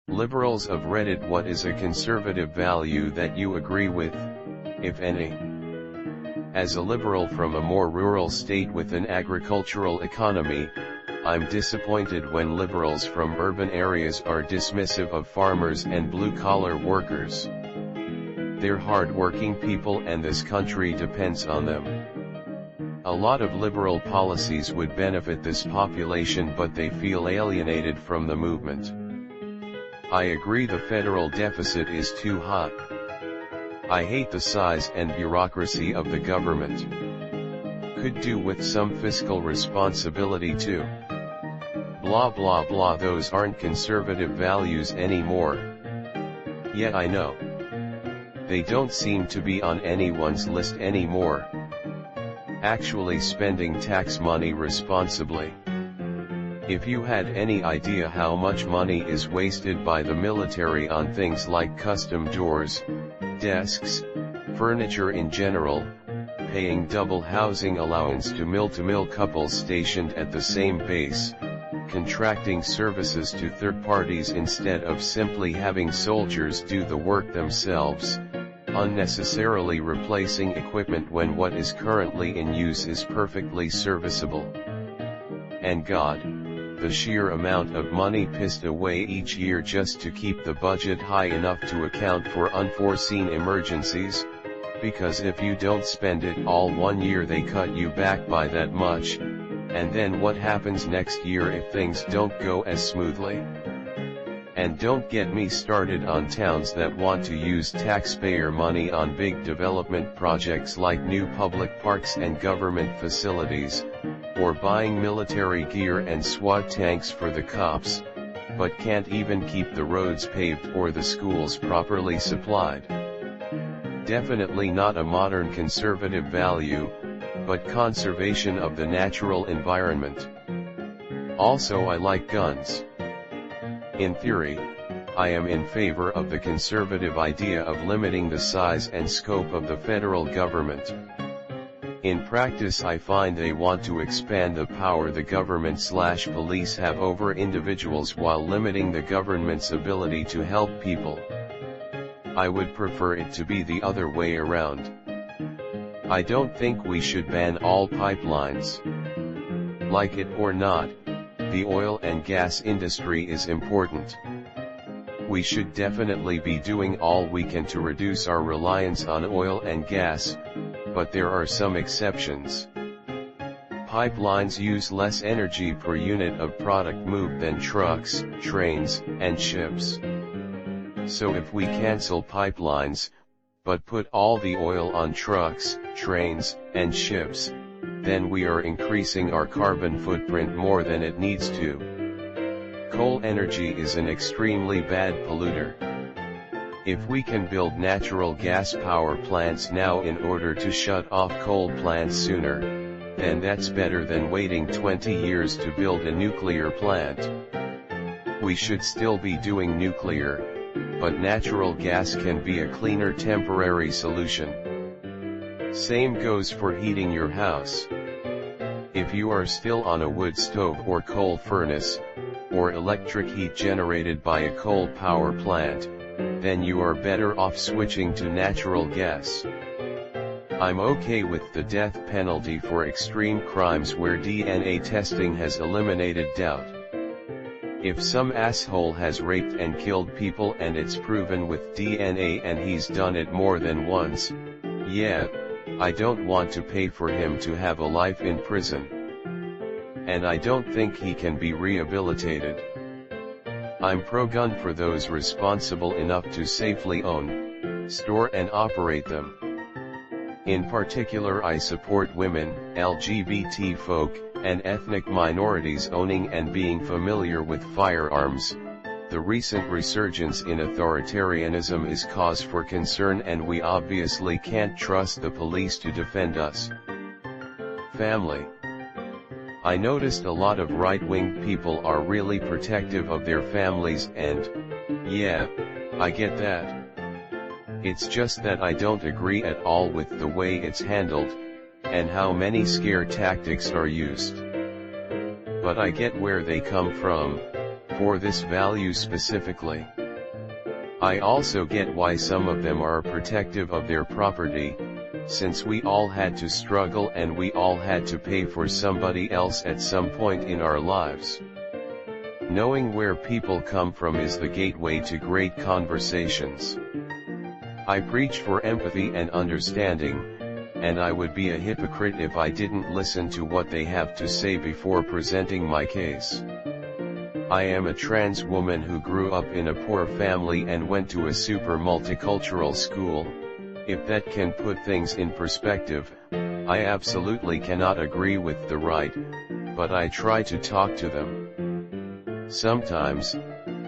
Liberals of Reddit, what is a conservative value that you agree with, if any? As a liberal from a more rural state with an agricultural economy, I'm disappointed when liberals from urban areas are dismissive of farmers and blue-collar workers. They're hard-working people and this country depends on them. A lot of liberal policies would benefit this population, but they feel alienated from the movement. I agree the federal deficit is too high. I hate the size and bureaucracy of the government. Could do with some fiscal responsibility too. Blah blah blah, those aren't conservative values anymore. Yet I know they don't seem to be on anyone's list anymore. Actually spending tax money responsibly. If you had any idea how much money is wasted by the military on things like custom doors, desks, furniture in general, paying double housing allowance to mill couples stationed at the same base, contracting services to third parties instead of simply having soldiers do the work themselves, unnecessarily replacing equipment when what is currently in use is perfectly serviceable. And God, the sheer amount of money pissed away each year just to keep the budget high enough to account for unforeseen emergencies, because if you don't spend it all one year they cut you back by that much, and then what happens next year if things don't go as smoothly? And don't get me started on towns that want to use taxpayer money on big development projects like new public parks and government facilities, or buying military gear and SWAT tanks for the cops, but can't even keep the roads paved or the schools properly supplied. Definitely not a modern conservative value, but conservation of the natural environment. Also, I like guns. In theory, I am in favor of the conservative idea of limiting the size and scope of the federal government. In practice, I find they want to expand the power the government/police have over individuals while limiting the government's ability to help people. I would prefer it to be the other way around. I don't think we should ban all pipelines. Like it or not, the oil and gas industry is important. We should definitely be doing all we can to reduce our reliance on oil and gas, but there are some exceptions. Pipelines use less energy per unit of product moved than trucks, trains, and ships. So if we cancel pipelines, but put all the oil on trucks, trains, and ships, then we are increasing our carbon footprint more than it needs to. Coal energy is an extremely bad polluter. If we can build natural gas power plants now in order to shut off coal plants sooner, then that's better than waiting 20 years to build a nuclear plant. We should still be doing nuclear, but natural gas can be a cleaner temporary solution. Same goes for heating your house. If you are still on a wood stove or coal furnace, or electric heat generated by a coal power plant, then you are better off switching to natural gas. I'm okay with the death penalty for extreme crimes where DNA testing has eliminated doubt. If some asshole has raped and killed people and it's proven with DNA and he's done it more than once, yeah, I don't want to pay for him to have a life in prison. And I don't think he can be rehabilitated. I'm pro-gun for those responsible enough to safely own, store and operate them. In particular, I support women, LGBT folk, and ethnic minorities owning and being familiar with firearms. The recent resurgence in authoritarianism is cause for concern, and we obviously can't trust the police to defend us. Family. I noticed a lot of right-wing people are really protective of their families, and, yeah, I get that. It's just that I don't agree at all with the way it's handled, and how many scare tactics are used. But I get where they come from. for this value specifically. I also get why some of them are protective of their property, since we all had to struggle and we all had to pay for somebody else at some point in our lives. Knowing where people come from is the gateway to great conversations. I preach for empathy and understanding, and I would be a hypocrite if I didn't listen to what they have to say before presenting my case. I am a trans woman who grew up in a poor family and went to a super multicultural school. If that can put things in perspective, I absolutely cannot agree with the right, but I try to talk to them. Sometimes,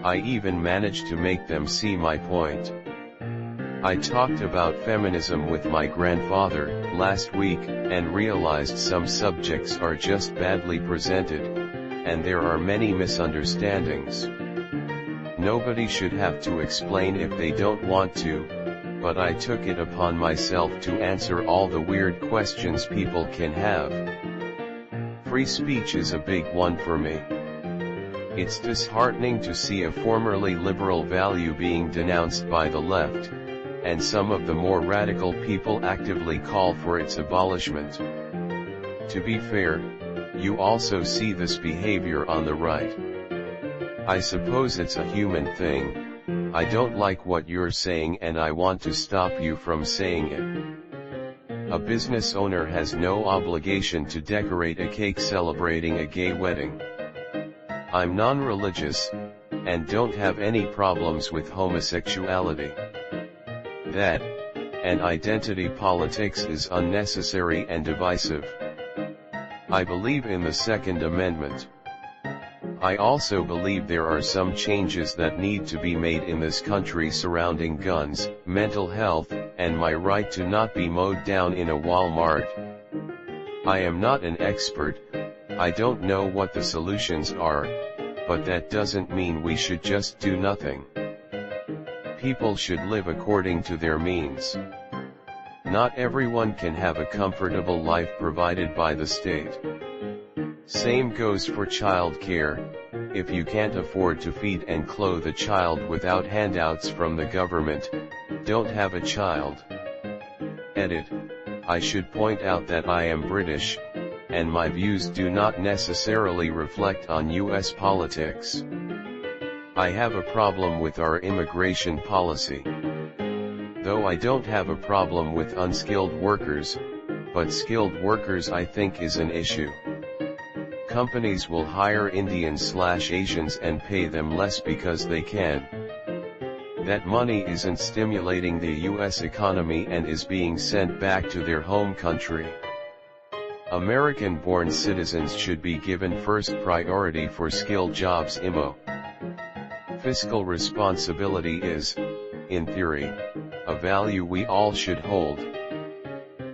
I even manage to make them see my point. I talked about feminism with my grandfather last week and realized some subjects are just badly presented, and there are many misunderstandings. Nobody should have to explain if they don't want to, but I took it upon myself to answer all the weird questions people can have. Free speech is a big one for me. It's disheartening to see a formerly liberal value being denounced by the left, and some of the more radical people actively call for its abolishment. To be fair, you also see this behavior on the right. I suppose it's a human thing. I don't like what you're saying and I want to stop you from saying it. A business owner has no obligation to decorate a cake celebrating a gay wedding. I'm non-religious, and don't have any problems with homosexuality. That, and identity politics is unnecessary and divisive. I believe in the Second Amendment. I also believe there are some changes that need to be made in this country surrounding guns, mental health, and my right to not be mowed down in a Walmart. I am not an expert, I don't know what the solutions are, but that doesn't mean we should just do nothing. People should live according to their means. Not everyone can have a comfortable life provided by the state. Same goes for child care. If you can't afford to feed and clothe a child without handouts from the government, don't have a child. Edit. I should point out that I am British, and my views do not necessarily reflect on US politics. I have a problem with our immigration policy. Though I don't have a problem with unskilled workers, but skilled workers I think is an issue. Companies will hire Indians/Asians and pay them less because they can. That money isn't stimulating the US economy and is being sent back to their home country. American-born citizens should be given first priority for skilled jobs. Fiscal responsibility is, in theory, a value we all should hold.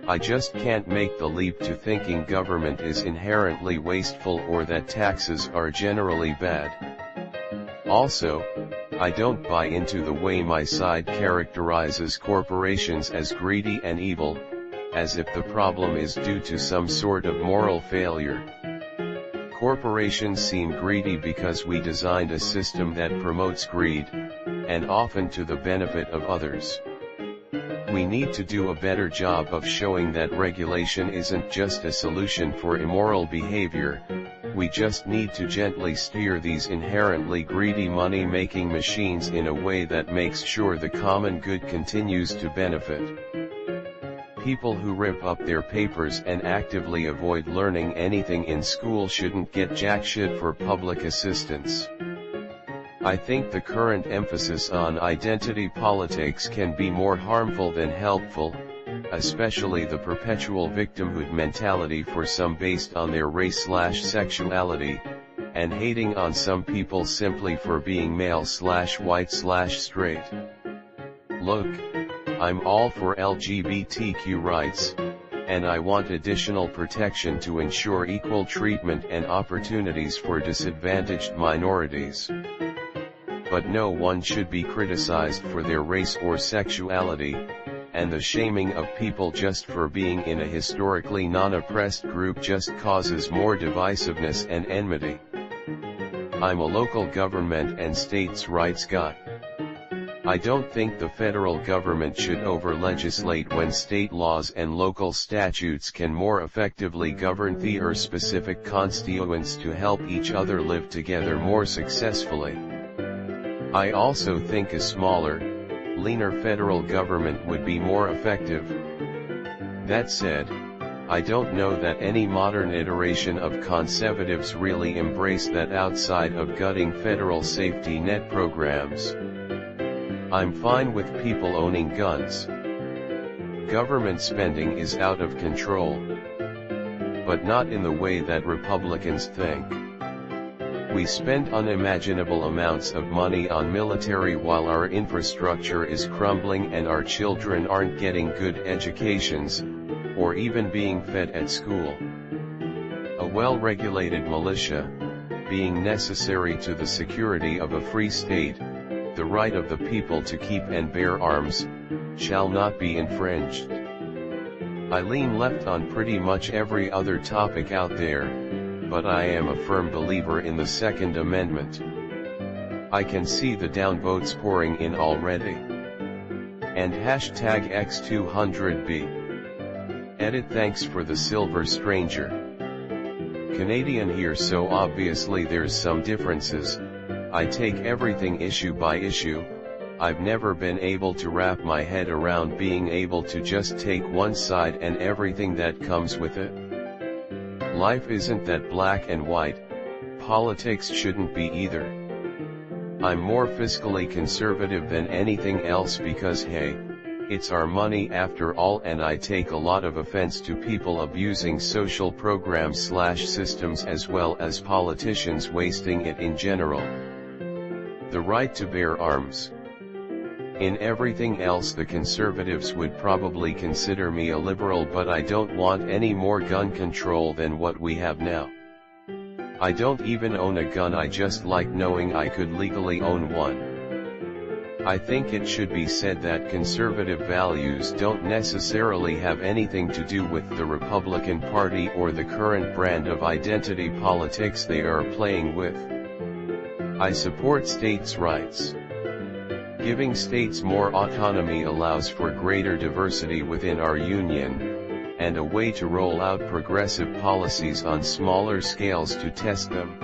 I just can't make the leap to thinking government is inherently wasteful or that taxes are generally bad. Also, I don't buy into the way my side characterizes corporations as greedy and evil, as if the problem is due to some sort of moral failure. Corporations seem greedy because we designed a system that promotes greed, and often to the benefit of others. We need to do a better job of showing that regulation isn't just a solution for immoral behavior. We just need to gently steer these inherently greedy money-making machines in a way that makes sure the common good continues to benefit. People who rip up their papers and actively avoid learning anything in school shouldn't get jack shit for public assistance. I think the current emphasis on identity politics can be more harmful than helpful, especially the perpetual victimhood mentality for some based on their race/sexuality, and hating on some people simply for being male/white/straight. Look, I'm all for LGBTQ rights, and I want additional protection to ensure equal treatment and opportunities for disadvantaged minorities. But no one should be criticized for their race or sexuality, and the shaming of people just for being in a historically non-oppressed group just causes more divisiveness and enmity. I'm a local government and states' rights guy. I don't think the federal government should over-legislate when state laws and local statutes can more effectively govern their specific constituents to help each other live together more successfully. I also think a smaller, leaner federal government would be more effective. That said, I don't know that any modern iteration of conservatives really embrace that outside of gutting federal safety net programs. I'm fine with people owning guns. Government spending is out of control. But not in the way that Republicans think. We spend unimaginable amounts of money on military while our infrastructure is crumbling and our children aren't getting good educations, or even being fed at school. A well-regulated militia, being necessary to the security of a free state, the right of the people to keep and bear arms, shall not be infringed. I lean left on pretty much every other topic out there, but I am a firm believer in the Second Amendment. I can see the downvotes pouring in already. And hashtag X200B. Edit, thanks for the silver stranger. Canadian here, so obviously there's some differences. I take everything issue by issue. I've never been able to wrap my head around being able to just take one side and everything that comes with it. Life isn't that black and white, politics shouldn't be either. I'm more fiscally conservative than anything else because hey, it's our money after all, and I take a lot of offense to people abusing social programs/systems as well as politicians wasting it in general. The right to bear arms. In everything else the conservatives would probably consider me a liberal, but I don't want any more gun control than what we have now. I don't even own a gun, I just like knowing I could legally own one. I think it should be said that conservative values don't necessarily have anything to do with the Republican Party or the current brand of identity politics they are playing with. I support states' rights. Giving states more autonomy allows for greater diversity within our union, and a way to roll out progressive policies on smaller scales to test them.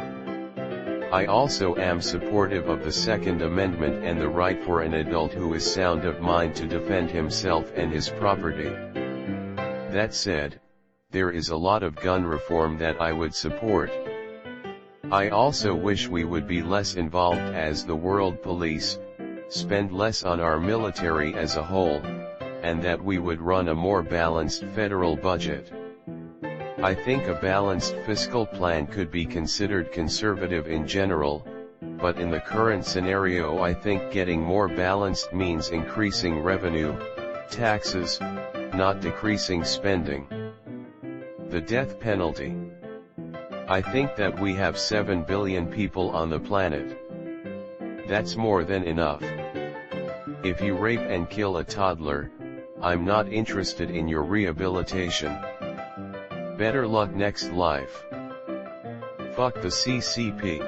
I also am supportive of the Second Amendment and the right for an adult who is sound of mind to defend himself and his property. That said, there is a lot of gun reform that I would support. I also wish we would be less involved as the world police, spend less on our military as a whole, and that we would run a more balanced federal budget. I think a balanced fiscal plan could be considered conservative in general, but in the current scenario I think getting more balanced means increasing revenue, taxes, not decreasing spending. The death penalty. I think that we have 7 billion people on the planet. That's more than enough. If you rape and kill a toddler, I'm not interested in your rehabilitation. Better luck next life. Fuck the CCP.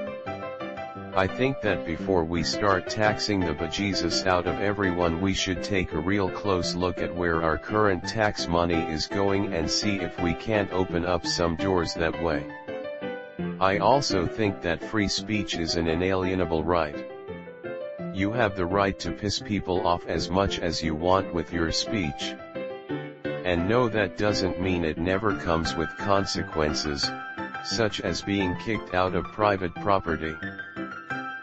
I think that before we start taxing the bejesus out of everyone we should take a real close look at where our current tax money is going and see if we can't open up some doors that way. I also think that free speech is an inalienable right. You have the right to piss people off as much as you want with your speech. And no, that doesn't mean it never comes with consequences, such as being kicked out of private property.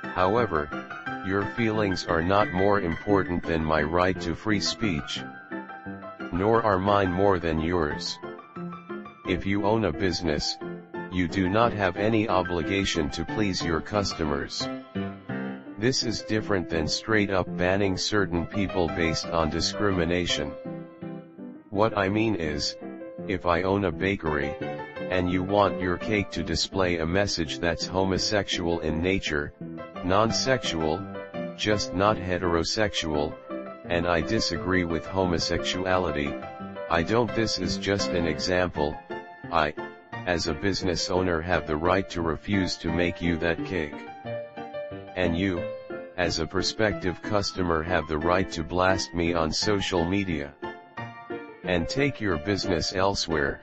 However, your feelings are not more important than my right to free speech. Nor are mine more than yours. If you own a business, you do not have any obligation to please your customers. This is different than straight up banning certain people based on discrimination. What I mean is, if I own a bakery, and you want your cake to display a message that's homosexual in nature, non-sexual, just not heterosexual, and I disagree with homosexuality, this is just an example, I, as a business owner, have the right to refuse to make you that cake. and you, as a prospective customer, have the right to blast me on social media, and take your business elsewhere,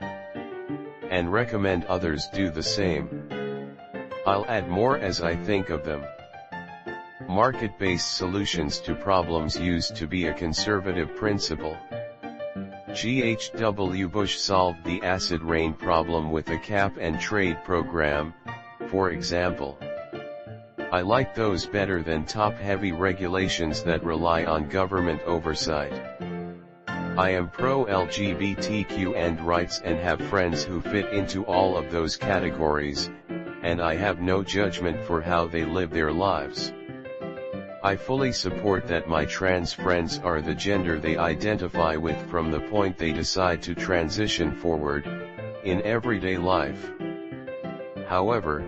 and recommend others do the same. I'll add more as I think of them. Market-based solutions to problems used to be a conservative principle. G.H.W. Bush solved the acid rain problem with a cap-and-trade program, for example. I like those better than top-heavy regulations that rely on government oversight. I am pro-LGBTQ and rights and have friends who fit into all of those categories, and I have no judgment for how they live their lives. I fully support that my trans friends are the gender they identify with from the point they decide to transition forward, in everyday life. However,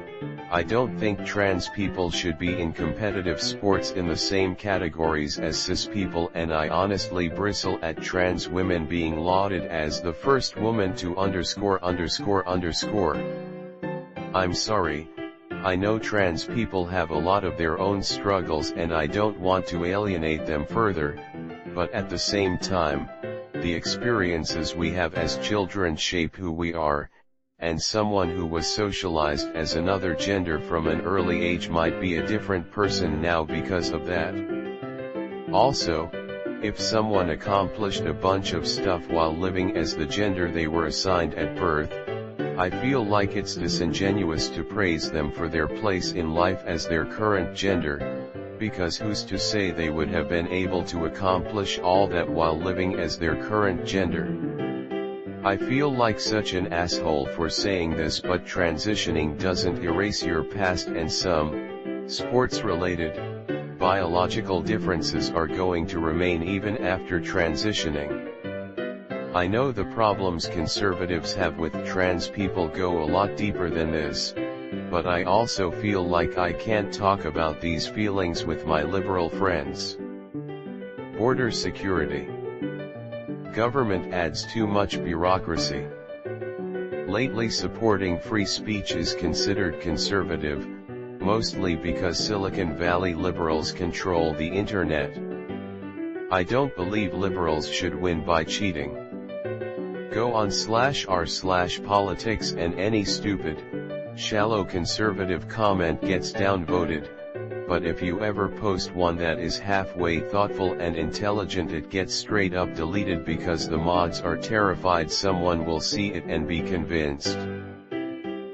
I don't think trans people should be in competitive sports in the same categories as cis people, and I honestly bristle at trans women being lauded as the first woman to ... I'm sorry, I know trans people have a lot of their own struggles and I don't want to alienate them further, but at the same time, the experiences we have as children shape who we are, and someone who was socialized as another gender from an early age might be a different person now because of that. Also, if someone accomplished a bunch of stuff while living as the gender they were assigned at birth, I feel like it's disingenuous to praise them for their place in life as their current gender, because who's to say they would have been able to accomplish all that while living as their current gender? I feel like such an asshole for saying this, but transitioning doesn't erase your past, and some sports-related biological differences are going to remain even after transitioning. I know the problems conservatives have with trans people go a lot deeper than this, but I also feel like I can't talk about these feelings with my liberal friends. Border security. Government adds too much bureaucracy. Lately, supporting free speech is considered conservative, mostly because Silicon Valley liberals control the internet. I don't believe liberals should win by cheating. Go on /r/politics and any stupid, shallow conservative comment gets downvoted, but if you ever post one that is halfway thoughtful and intelligent, it gets straight up deleted because the mods are terrified someone will see it and be convinced.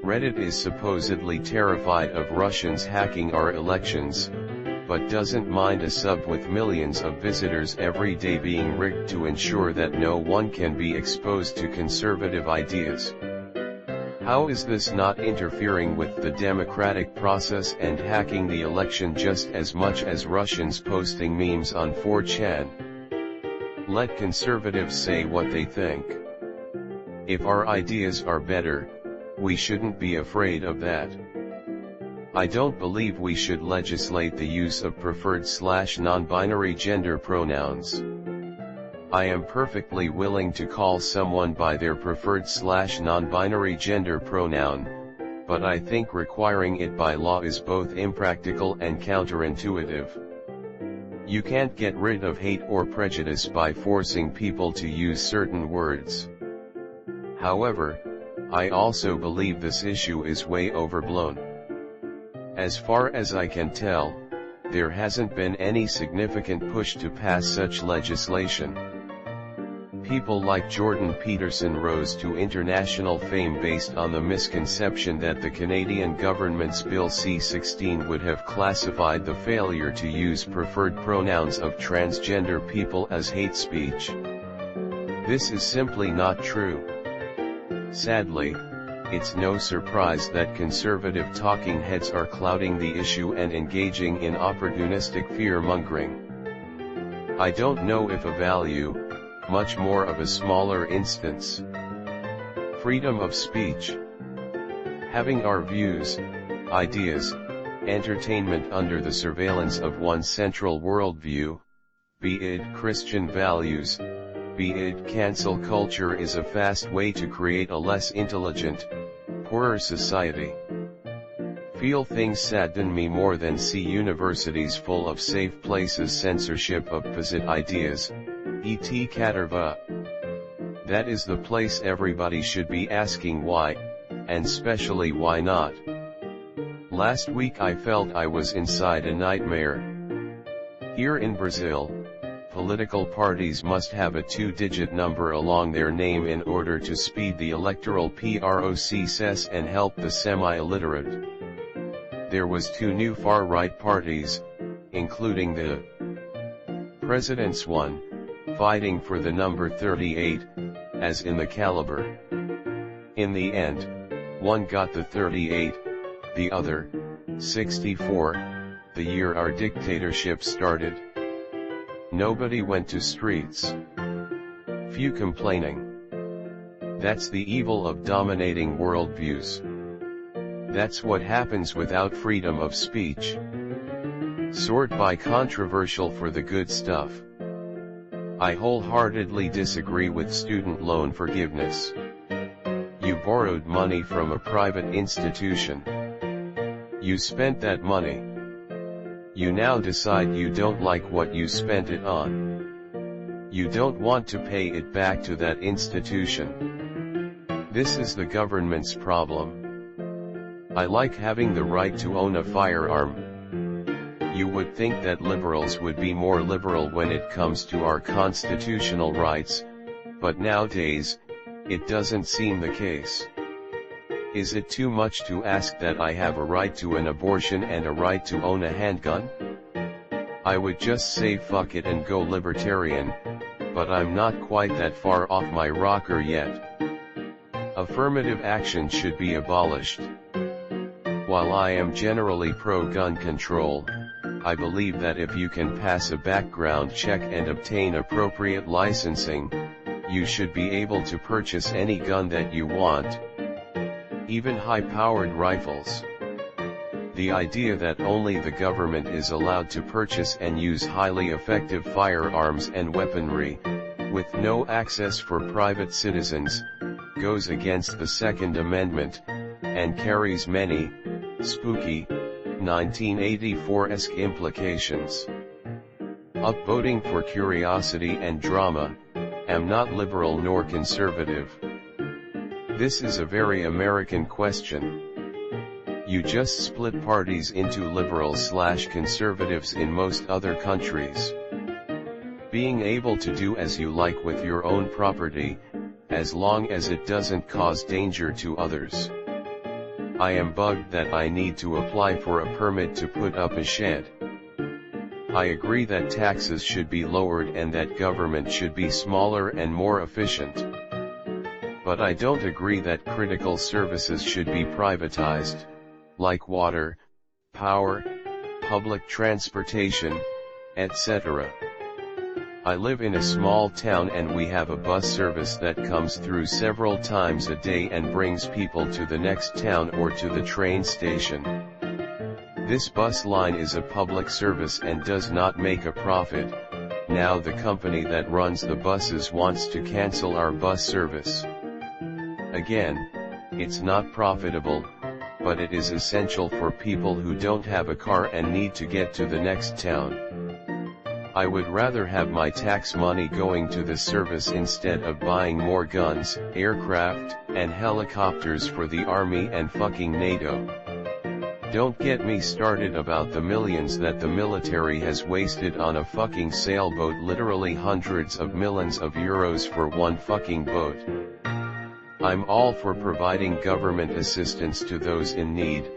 Reddit is supposedly terrified of Russians hacking our elections, but doesn't mind a sub with millions of visitors every day being rigged to ensure that no one can be exposed to conservative ideas. How is this not interfering with the democratic process and hacking the election just as much as Russians posting memes on 4chan? Let conservatives say what they think. If our ideas are better, we shouldn't be afraid of that. I don't believe we should legislate the use of preferred/non-binary gender pronouns. I am perfectly willing to call someone by their preferred/non-binary gender pronoun, but I think requiring it by law is both impractical and counterintuitive. You can't get rid of hate or prejudice by forcing people to use certain words. However, I also believe this issue is way overblown. As far as I can tell, there hasn't been any significant push to pass such legislation. People like Jordan Peterson rose to international fame based on the misconception that the Canadian government's Bill C-16 would have classified the failure to use preferred pronouns of transgender people as hate speech. This is simply not true. Sadly, it's no surprise that conservative talking heads are clouding the issue and engaging in opportunistic fear-mongering. I don't know if a value, much more of a smaller instance. Freedom of speech. Having our views, ideas, entertainment under the surveillance of one central worldview, be it Christian values, be it cancel culture, is a fast way to create a less intelligent, poorer society. feel things sadden me more than see universities full of safe places censorship of opposite ideas, et caterva. That is the place everybody should be asking why, and especially why not. Last week I felt I was inside a nightmare. Here in Brazil, political parties must have a two-digit number along their name in order to speed the electoral process and help the semi-illiterate. There was two new far-right parties, including the President's one, fighting for the number 38, as in the caliber. In the end, one got the 38, the other, 64, the year our dictatorship started. Nobody went to streets. Few complaining. That's the evil of dominating worldviews. That's what happens without freedom of speech. Sort by controversial for the good stuff. I wholeheartedly disagree with student loan forgiveness. You borrowed money from a private institution. You spent that money. You now decide you don't like what you spent it on. You don't want to pay it back to that institution. This is the government's problem. I like having the right to own a firearm. You would think that liberals would be more liberal when it comes to our constitutional rights, but nowadays, it doesn't seem the case. Is it too much to ask that I have a right to an abortion and a right to own a handgun? I would just say fuck it and go libertarian, but I'm not quite that far off my rocker yet. Affirmative action should be abolished. While I am generally pro-gun control, I believe that if you can pass a background check and obtain appropriate licensing, you should be able to purchase any gun that you want. Even high-powered rifles. The idea that only the government is allowed to purchase and use highly effective firearms and weaponry, with no access for private citizens, goes against the Second Amendment, and carries many, spooky, 1984-esque implications. Upvoting for curiosity and drama, am not liberal nor conservative. This is a very American question. You just split parties into liberals/conservatives in most other countries. Being able to do as you like with your own property, as long as it doesn't cause danger to others. I am bugged that I need to apply for a permit to put up a shed. I agree that taxes should be lowered and that government should be smaller and more efficient. But I don't agree that critical services should be privatized, like water, power, public transportation, etc. I live in a small town and we have a bus service that comes through several times a day and brings people to the next town or to the train station. This bus line is a public service and does not make a profit. Now the company that runs the buses wants to cancel our bus service. Again, it's not profitable, but it is essential for people who don't have a car and need to get to the next town. I would rather have my tax money going to this service instead of buying more guns, aircraft, and helicopters for the army and fucking NATO. Don't get me started about the millions that the military has wasted on a fucking sailboat, literally hundreds of millions of euros for one fucking boat. I'm all for providing government assistance to those in need,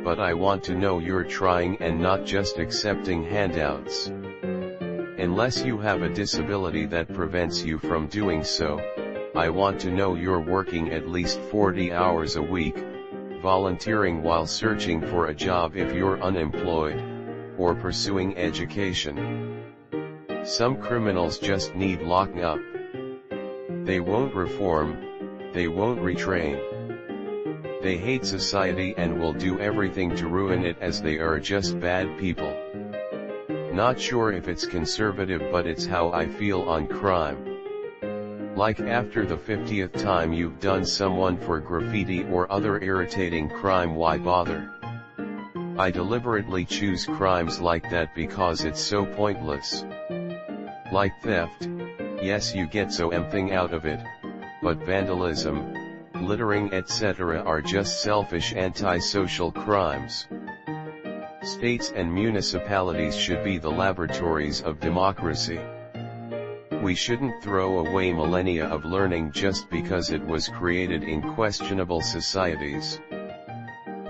but I want to know you're trying and not just accepting handouts. Unless you have a disability that prevents you from doing so, I want to know you're working at least 40 hours a week, volunteering while searching for a job if you're unemployed, or pursuing education. Some criminals just need locking up. They won't reform, they won't retrain. They hate society and will do everything to ruin it as they are just bad people. Not sure if it's conservative, but it's how I feel on crime. Like after the 50th time you've done someone for graffiti or other irritating crime, why bother? I deliberately choose crimes like that because it's so pointless. Like theft, yes, you get something out of it, but vandalism, littering etc. are just selfish antisocial crimes. States and municipalities should be the laboratories of democracy. We shouldn't throw away millennia of learning just because it was created in questionable societies.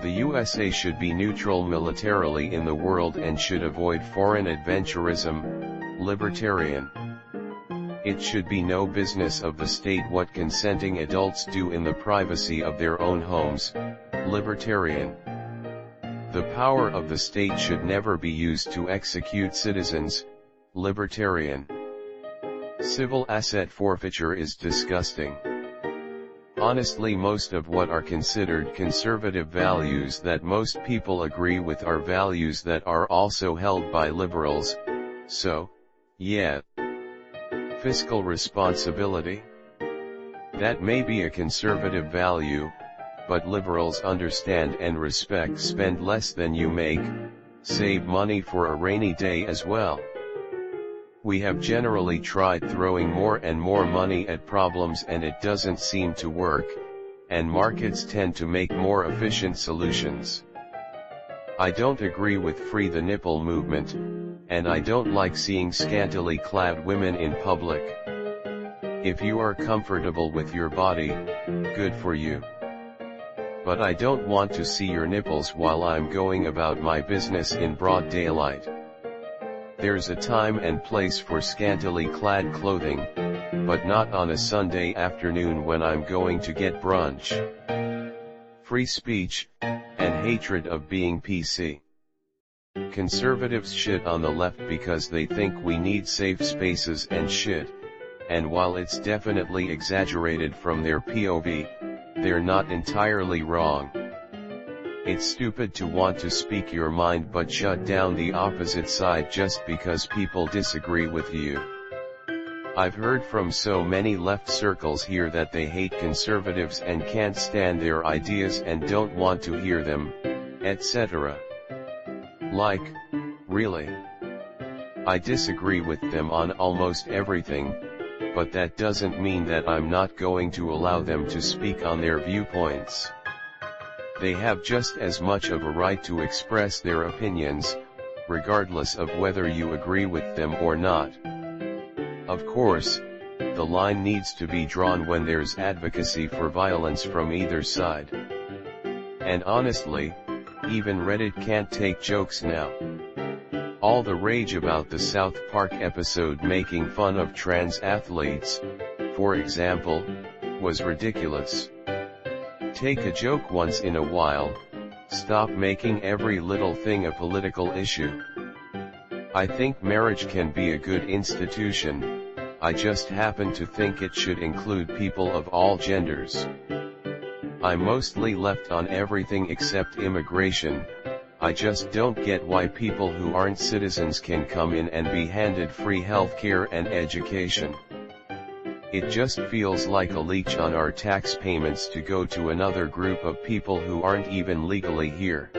The USA should be neutral militarily in the world and should avoid foreign adventurism, libertarian. It should be no business of the state what consenting adults do in the privacy of their own homes, libertarian. The power of the state should never be used to execute citizens, libertarian. Civil asset forfeiture is disgusting. Honestly, most of what are considered conservative values that most people agree with are values that are also held by liberals, so, yeah. Fiscal responsibility? That may be a conservative value, but liberals understand and respect spend less than you make, save money for a rainy day as well. We have generally tried throwing more and more money at problems and it doesn't seem to work, and markets tend to make more efficient solutions. I don't agree with free the nipple movement, and I don't like seeing scantily clad women in public. If you are comfortable with your body, good for you. But I don't want to see your nipples while I'm going about my business in broad daylight. There's a time and place for scantily clad clothing, but not on a Sunday afternoon when I'm going to get brunch. Free speech, and hatred of being PC. Conservatives shit on the left because they think we need safe spaces and shit, and while it's definitely exaggerated from their POV, they're not entirely wrong. It's stupid to want to speak your mind but shut down the opposite side just because people disagree with you. I've heard from so many left circles here that they hate conservatives and can't stand their ideas and don't want to hear them, etc. Like, really? I disagree with them on almost everything, but that doesn't mean that I'm not going to allow them to speak on their viewpoints. They have just as much of a right to express their opinions, regardless of whether you agree with them or not. Of course, the line needs to be drawn when there's advocacy for violence from either side. And honestly, even Reddit can't take jokes now. All the rage about the South Park episode making fun of trans athletes, for example, was ridiculous. Take a joke once in a while, stop making every little thing a political issue. I think marriage can be a good institution, I just happen to think it should include people of all genders. I'm mostly left on everything except immigration. I just don't get why people who aren't citizens can come in and be handed free healthcare and education. It just feels like a leech on our tax payments to go to another group of people who aren't even legally here.